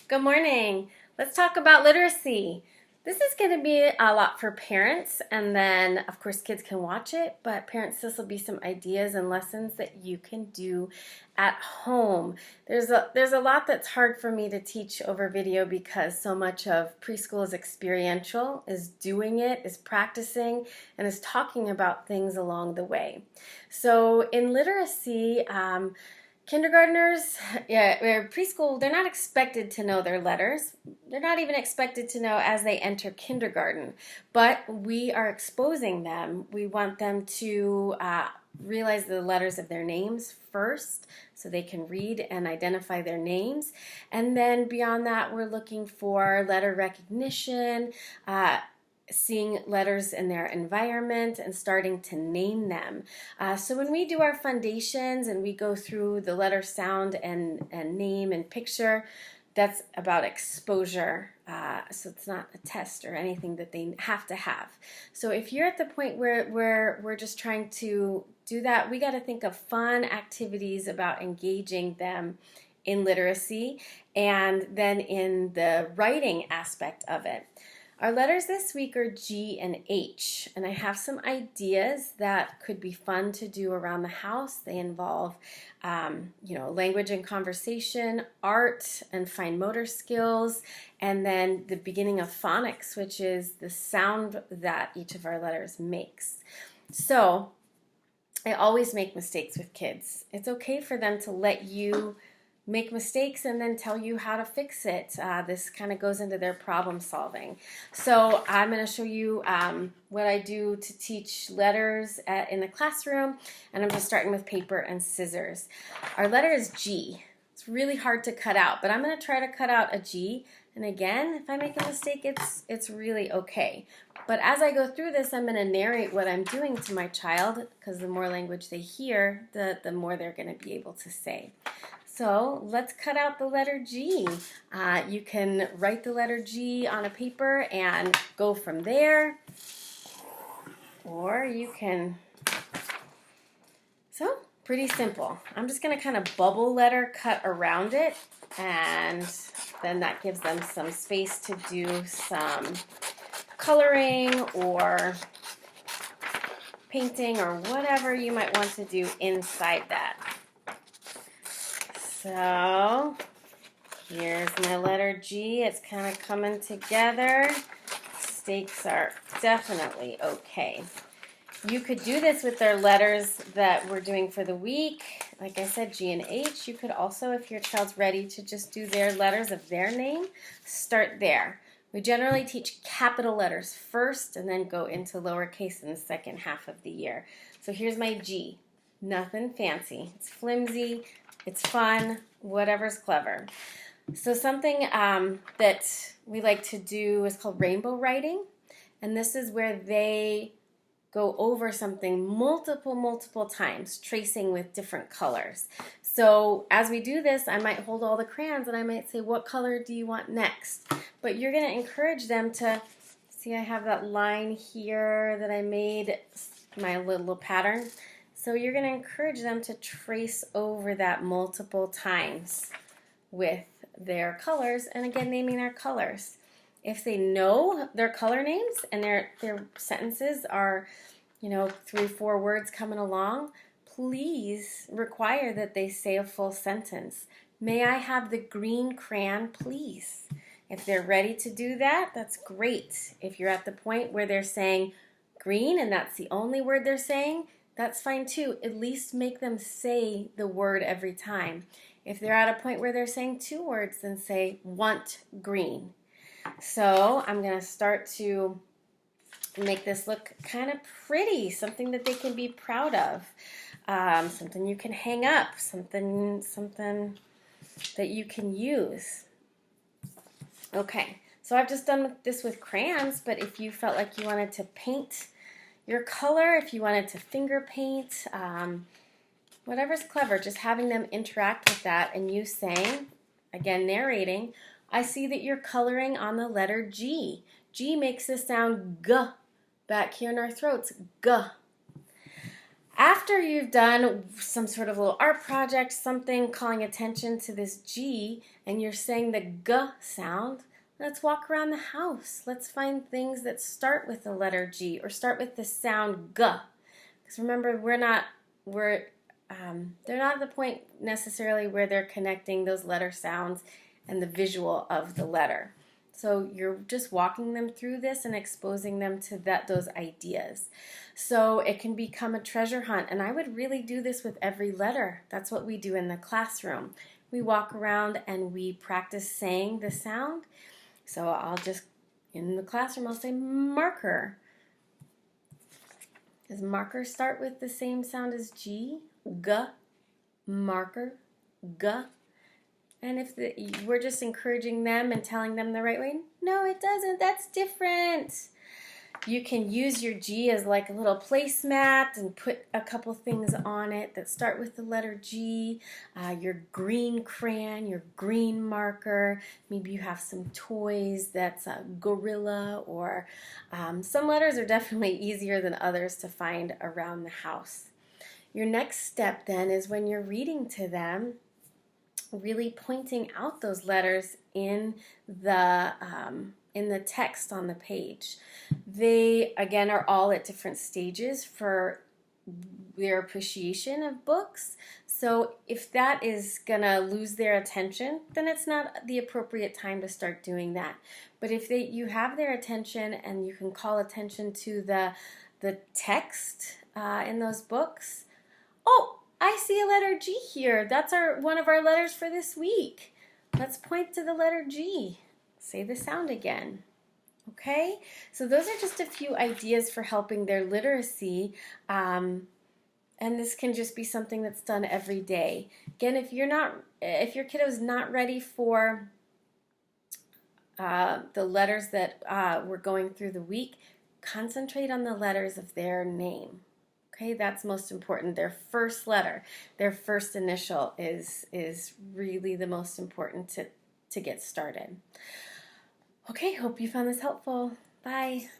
Good morning. Let's talk about literacy. This is going to be a lot for parents, and then of course kids can watch it, but parents, this will be some ideas and lessons that you can do at home. There's a lot that's hard for me to teach over video because so much of preschool is experiential, is doing it, is practicing, and is talking about things along the way. So in literacy, kindergartners, preschool, they're not expected to know their letters. They're not even expected to know as they enter kindergarten, but we are exposing them. We want them to realize the letters of their names first so they can read and identify their names. And then beyond that, we're looking for letter recognition, seeing letters in their environment and starting to name them. So when we do our foundations and we go through the letter sound and name and picture, that's about exposure. So it's not a test or anything that they have to have. So if you're at the point where we're just trying to do that, we got to think of fun activities about engaging them in literacy and then in the writing aspect of it. Our letters this week are G and H, and I have some ideas that could be fun to do around the house. They involve, language and conversation, art and fine motor skills, and then the beginning of phonics, which is the sound that each of our letters makes. So I always make mistakes with kids. It's okay for them to let you make mistakes and then tell you how to fix it. This kind of goes into their problem solving. So I'm going to show you what I do to teach letters in the classroom, and I'm just starting with paper and scissors. Our letter is G. It's really hard to cut out, but I'm going to try to cut out a G. And again, if I make a mistake, it's really okay. But as I go through this, I'm going to narrate what I'm doing to my child, because the more language they hear, the more they're going to be able to say. So let's cut out the letter G. You can write the letter G on a paper and go from there. Or you can, so pretty simple. I'm just going to kind of bubble letter cut around it, and then that gives them some space to do some coloring or painting or whatever you might want to do inside that. So here's my letter G. It's kind of coming together. Stakes are definitely okay. You could do this with their letters that we're doing for the week. Like I said, G and H. You could also, if your child's ready to just do their letters of their name, start there. We generally teach capital letters first and then go into lowercase in the second half of the year. So here's my G. Nothing fancy. It's flimsy. It's fun, whatever's clever. So something that we like to do is called rainbow writing. And this is where they go over something multiple times, tracing with different colors. So as we do this, I might hold all the crayons and I might say, what color do you want next? But you're going to encourage them to, see I have that line here that I made, my little pattern. So you're going to encourage them to trace over that multiple times with their colors, and again, naming their colors. If they know their color names and their sentences are, 3-4 words coming along, please require that they say a full sentence. May I have the green crayon, please? If they're ready to do that, that's great. If you're at the point where they're saying green and that's the only word they're saying, that's fine too. At least make them say the word every time. If they're at a point where they're saying 2 words, then say want green. So I'm going to start to make this look kind of pretty, something that they can be proud of, something you can hang up, something that you can use. Okay, so I've just done this with crayons, but if you felt like you wanted to paint your color, if you wanted to finger paint, whatever's clever, just having them interact with that and you saying, again narrating, I see that you're coloring on the letter G. G makes the sound G back here in our throats, G. After you've done some sort of little art project, something calling attention to this G, and you're saying the G sound, let's walk around the house. Let's find things that start with the letter G or start with the sound G. Because remember, they're not at the point necessarily where they're connecting those letter sounds and the visual of the letter. So you're just walking them through this and exposing them to those ideas. So it can become a treasure hunt, and I would really do this with every letter. That's what we do in the classroom. We walk around and we practice saying the sound. So in the classroom, I'll say marker. Does marker start with the same sound as G? G, marker, G. And if we're just encouraging them and telling them the right way, no, it doesn't. That's different. You can use your G as like a little placemat and put a couple things on it that start with the letter G. Your green crayon, your green marker. Maybe you have some toys that's a gorilla, or some letters are definitely easier than others to find around the house. Your next step then is when you're reading to them, really pointing out those letters in the text on the page. They, again, are all at different stages for their appreciation of books. So if that is going to lose their attention, then it's not the appropriate time to start doing that. But if you have their attention and you can call attention to the text in those books, oh, I see a letter G here. That's one of our letters for this week. Let's point to the letter G. Say the sound again. Okay? So those are just a few ideas for helping their literacy. And this can just be something that's done every day. Again, if your kiddo is not ready for the letters that we're going through the week, concentrate on the letters of their name. Okay, that's most important. Their first letter, their first initial is really the most important to get started. Okay, hope you found this helpful. Bye.